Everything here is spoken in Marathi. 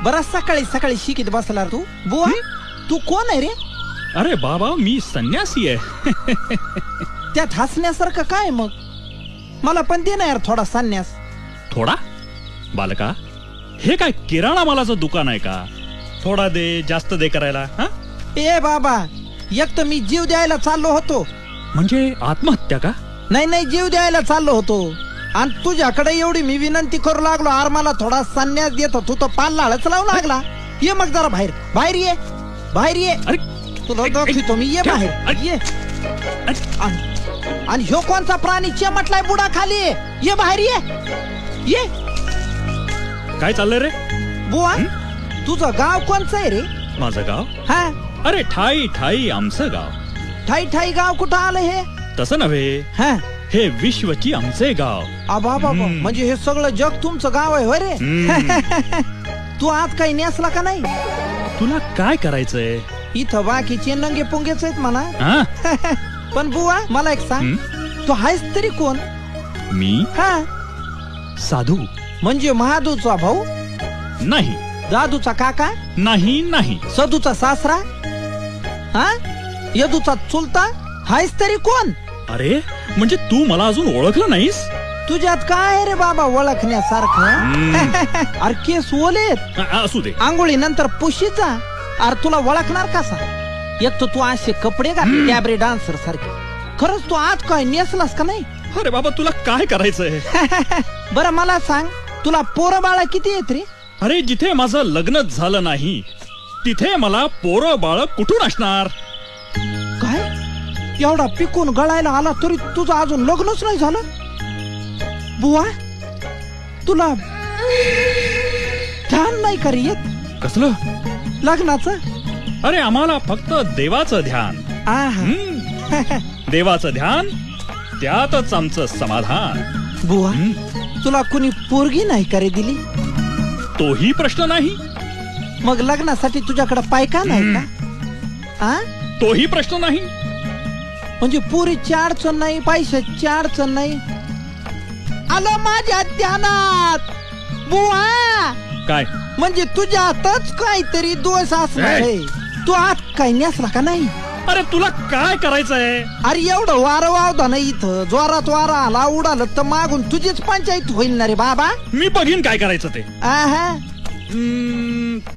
बराच सकाळी सकाळी शिकीत बसला तू. बुवा तू कोण आहे रे? अरे बाबा मी संन्यासी आहे. त्यात हसण्यासारखं काय मग? मला पण दे ना यार थोडा संन्यास. थोडा? बालका हे काय किराणा मालाचं दुकान आहे का? थोडा दे जास्त दे करायला. ए बाबा एक तर मी जीव द्यायला चाललो होतो. म्हणजे आत्महत्या का? नाही नाही जीव द्यायला चाललो होतो आणि तुझ्याकडे एवढी मी विनंती करू लागलो आर मला थोडा संन्यास देतो तू तर पाल लाळच लावू लागला. ये मग जरा बाहेर बाहेर ये बाहेर ये. अरे तुला दाखवतो मी. ये बाहेर ये. आणि ह्यो कोणचा प्राणी चिमटलाय बुडा खाली? ये बाहेर ये ये. काय चाललंय रे? बुवा तुझं गाव कोणचं आहे रे? माझं गाव? हा अरे ठाई ठाई आमचं गाव. ठाई ठाई गाव कुठं आलं हे? तसं नव्हे, हा हे विश्वची आमचे गाव. आबा बाबा म्हणजे हे सगळं जग तुमचं गाव आहे होय रे? तू आज काही नेसला का नाही? तुला काय करायचंय? इथं बाकीचे नंगे पुंगेच आहेत म्हणा. पण बुवा मला एक सांग, तू आहेस तरी कोण? मी हा साधू. म्हणजे महादूचा भाऊ नाही, दादूचा काका नाही नाही, सदूचा सासरा, हा यदूचा चुलता. हायस तरी कोण? अरे म्हणजे तू मला अजून ओळखलं नाहीस? तुझ्यात काय आहे रे बाबा ओळखण्यासारखं? अरे केस ओलेत. असू दे. आंघोळी नंतर पुशीचा. अरे तुला ओळखणार कसा? एक तर तू असे कपडे घातले कॅबरे डान्सर सारखे. खरंच तू आज काय नेसलास का नाही? अरे बाबा तुला काय करायचंय? बरं मला सांग, तुला पोरं बाळा किती आहेत रे? अरे जिथे माझं लग्नच झालं नाही तिथे मला पोरं बाळ कुठून असणार? काय एवढा पिकून गळायला आला तरी तुझं अजून लग्नच नाही झालं? बुवा तुला ध्यान नाही का रे येत? कसलं लग्नाचं? अरे आम्हाला फक्त देवाचं ध्यान. देवाचं ध्यान त्यातच आमचं समाधान. बुवा तुला कुणी पोरगी नाही का रे दिली? तोही प्रश्न नाही. मग लग्नासाठी तुझ्याकडे पायका नाही का? आ तोही प्रश्न नाही. म्हणजे पोरीची अडचण नाही, पैशाची अडचण नाही. आलं माझ्या ध्यानात बुवा. काय म्हणजे तुझ्यातच काहीतरी दोष असणार आहे. तू आज काही नेसला का नाही? अरे तुला काय करायचंय? अरे एवढं वारं वावदा नाही इथं. जोरात वारा आला उडालं तर मागून तुझीच पंचायत होईल ना रे बाबा. मी बघीन काय करायचं ते. आहा